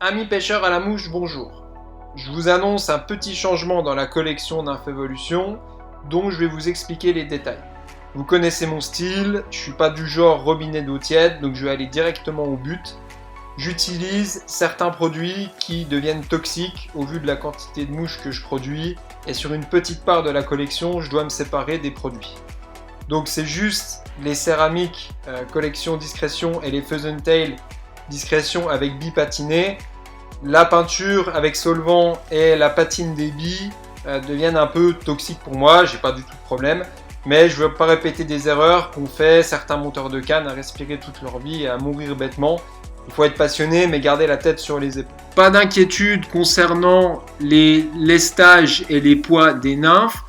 Amis pêcheurs à la mouche, bonjour. Je vous annonce un petit changement dans la collection d'Infévolution, dont je vais vous expliquer les détails. Vous connaissez mon style, je suis pas du genre robinet d'eau tiède, donc je vais aller directement au but. J'utilise certains produits qui deviennent toxiques au vu de la quantité de mouches que je produis, et sur une petite part de la collection, je dois me séparer des produits. Donc c'est juste les céramiques collection discrétion et les Tail discrétion avec billes patinées. La peinture avec solvant et la patine des billes deviennent un peu toxiques pour moi, j'ai pas du tout de problème. Mais je veux pas répéter des erreurs qu'ont fait certains monteurs de canne à respirer toute leur vie et à mourir bêtement. Il faut être passionné mais garder la tête sur les épaules. Pas d'inquiétude concernant les lestages et les poids des nymphes.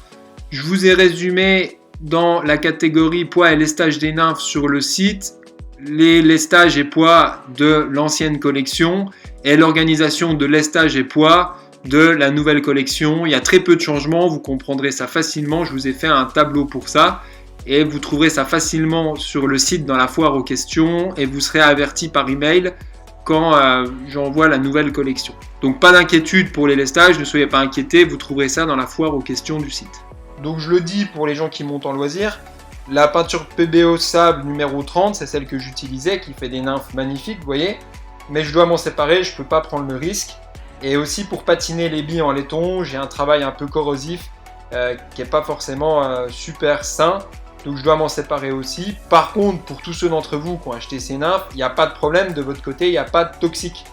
Je vous ai résumé dans la catégorie poids et lestage des nymphes sur le site les lestages et poids de l'ancienne collection et l'organisation de lestage et poids de la nouvelle collection. Il y a très peu de changements, vous comprendrez ça facilement. Je vous ai fait un tableau pour ça et vous trouverez ça facilement sur le site dans la foire aux questions et vous serez averti par email quand j'envoie la nouvelle collection. Donc pas d'inquiétude pour les lestages, ne soyez pas inquiétés, vous trouverez ça dans la foire aux questions du site. Donc je le dis pour les gens qui montent en loisir, la peinture PBO sable numéro 30, c'est celle que j'utilisais, qui fait des nymphes magnifiques, vous voyez. Mais je dois m'en séparer, je ne peux pas prendre le risque. Et aussi pour patiner les billes en laiton, j'ai un travail un peu corrosif qui n'est pas forcément super sain. Donc je dois m'en séparer aussi. Par contre, pour tous ceux d'entre vous qui ont acheté ces nymphes, il n'y a pas de problème de votre côté, il n'y a pas de toxique.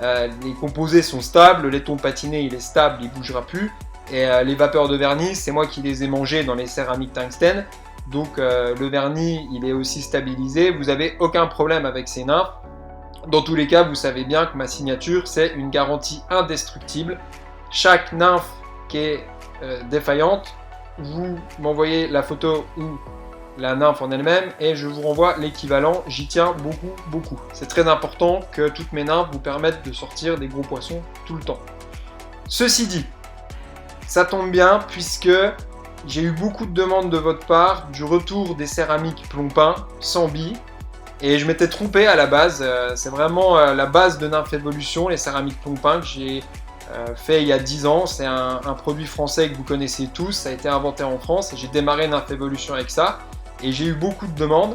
Les composés sont stables, le laiton patiné il est stable, il ne bougera plus. Et les vapeurs de vernis, c'est moi qui les ai mangées dans les céramiques tungstène. Donc le vernis, il est aussi stabilisé. Vous n'avez aucun problème avec ces nymphes. Dans tous les cas, vous savez bien que ma signature, c'est une garantie indestructible. Chaque nymphe qui est défaillante, vous m'envoyez la photo ou la nymphe en elle-même et je vous renvoie l'équivalent. J'y tiens beaucoup. C'est très important que toutes mes nymphes vous permettent de sortir des gros poissons tout le temps. Ceci dit, ça tombe bien puisque j'ai eu beaucoup de demandes de votre part du retour des céramiques plomb-peint sans billes. Et je m'étais trompé à la base, c'est vraiment la base de Nymfévolution, les céramiques plomb-peint que j'ai fait il y a 10 ans. C'est un produit français que vous connaissez tous, ça a été inventé en France et j'ai démarré Nymfévolution avec ça. Et j'ai eu beaucoup de demandes,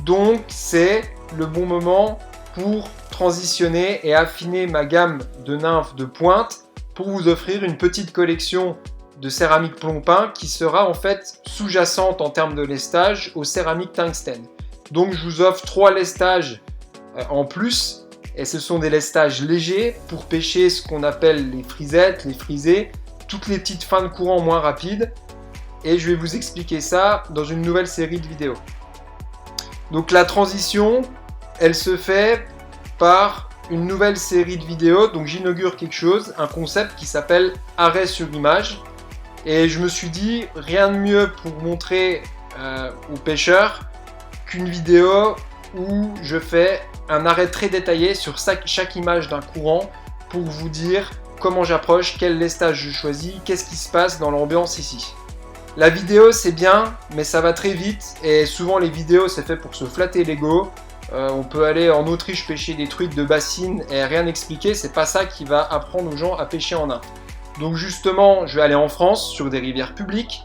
donc c'est le bon moment pour transitionner et affiner ma gamme de nymphes de pointe pour vous offrir une petite collection de céramique plomb-peint qui sera en fait sous-jacente en termes de lestage aux céramiques tungstène. Donc je vous offre 3 lestages en plus et ce sont des lestages légers pour pêcher ce qu'on appelle les frisettes, les frisées, toutes les petites fins de courant moins rapides et je vais vous expliquer ça dans une nouvelle série de vidéos. Donc la transition, elle se fait par une nouvelle série de vidéos, donc j'inaugure quelque chose, un concept qui s'appelle arrêt sur image. Et je me suis dit, rien de mieux pour montrer aux pêcheurs qu'une vidéo où je fais un arrêt très détaillé sur chaque image d'un courant pour vous dire comment j'approche, quel lestage je choisis, qu'est-ce qui se passe dans l'ambiance ici. La vidéo c'est bien, mais ça va très vite et souvent les vidéos c'est fait pour se flatter l'ego. On peut aller en Autriche pêcher des truites de bassine et rien expliquer, c'est pas ça qui va apprendre aux gens à pêcher en nymphe. Donc justement, je vais aller en France sur des rivières publiques,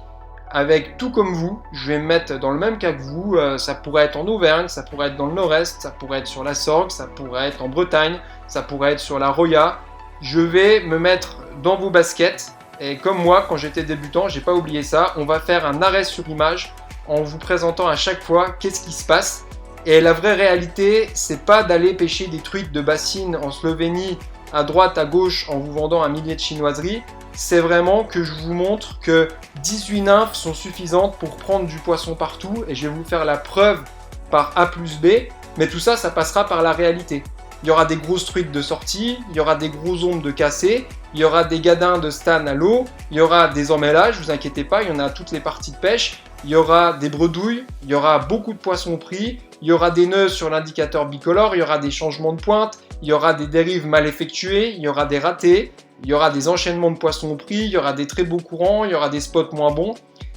avec tout comme vous, je vais me mettre dans le même cas que vous, ça pourrait être en Auvergne, ça pourrait être dans le Nord-Est, ça pourrait être sur la Sorgue, ça pourrait être en Bretagne, ça pourrait être sur la Roya. Je vais me mettre dans vos baskets, et comme moi, quand j'étais débutant, j'ai pas oublié ça, on va faire un arrêt sur image en vous présentant à chaque fois qu'est-ce qui se passe. Et la vraie réalité, c'est pas d'aller pêcher des truites de bassine en Slovénie, à droite, à gauche, en vous vendant un millier de chinoiseries, c'est vraiment que je vous montre que 18 nymphes sont suffisantes pour prendre du poisson partout et je vais vous faire la preuve par A plus B, mais tout ça, ça passera par la réalité. Il y aura des grosses truites de sortie, il y aura des gros ombres de cassés, il y aura des gadins de stan à l'eau, il y aura des emmêlages, vous inquiétez pas, il y en a à toutes les parties de pêche, il y aura des bredouilles, il y aura beaucoup de poissons pris, il y aura des nœuds sur l'indicateur bicolore, il y aura des changements de pointe, il y aura des dérives mal effectuées, il y aura des ratés, il y aura des enchaînements de poissons pris, il y aura des très beaux courants, il y aura des spots moins bons.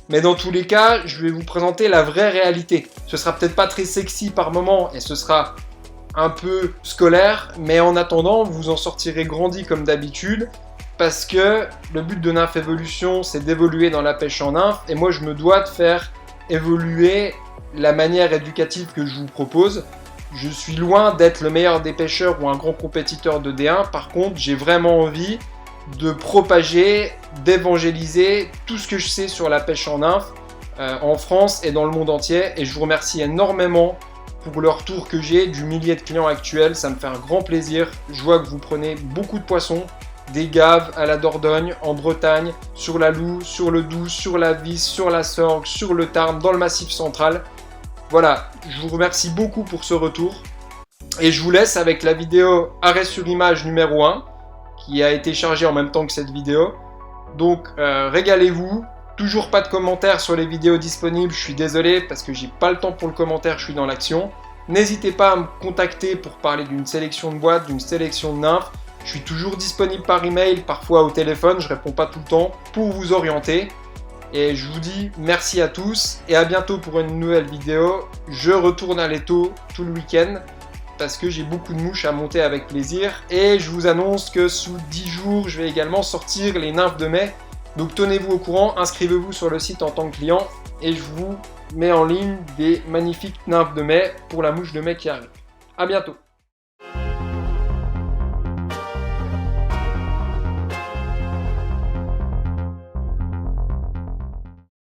Mais dans tous les cas, je vais vous présenter la vraie réalité. Ce sera peut-être pas très sexy par moment et ce sera un peu scolaire, mais en attendant, vous en sortirez grandi comme d'habitude, parce que le but de Nymph Evolution, c'est d'évoluer dans la pêche en nymphe, et moi je me dois de faire évoluer la manière éducative que je vous propose. Je suis loin d'être le meilleur des pêcheurs ou un grand compétiteur de D1, par contre j'ai vraiment envie de propager, d'évangéliser tout ce que je sais sur la pêche en nymphe en France et dans le monde entier, et je vous remercie énormément pour le retour que j'ai du millier de clients actuels, ça me fait un grand plaisir. Je vois que vous prenez beaucoup de poissons, des gaves à la Dordogne, en Bretagne, sur la Loue, sur le Doubs, sur la Vis, sur la Sorgue, sur le Tarn, dans le Massif central. Voilà, je vous remercie beaucoup pour ce retour. Et je vous laisse avec la vidéo arrêt sur image numéro 1, qui a été chargée en même temps que cette vidéo. Donc régalez-vous. Toujours pas de commentaires sur les vidéos disponibles, je suis désolé parce que j'ai pas le temps pour le commentaire, je suis dans l'action. N'hésitez pas à me contacter pour parler d'une sélection de boîtes, d'une sélection de nymphes. Je suis toujours disponible par email, parfois au téléphone, je réponds pas tout le temps, pour vous orienter. Et je vous dis merci à tous et à bientôt pour une nouvelle vidéo. Je retourne à l'étau tout le week-end parce que j'ai beaucoup de mouches à monter avec plaisir. Et je vous annonce que sous 10 jours, je vais également sortir les nymphes de mai. Donc tenez-vous au courant, inscrivez-vous sur le site en tant que client et je vous mets en ligne des magnifiques nymphes de mai pour la mouche de mai qui arrive. A bientôt.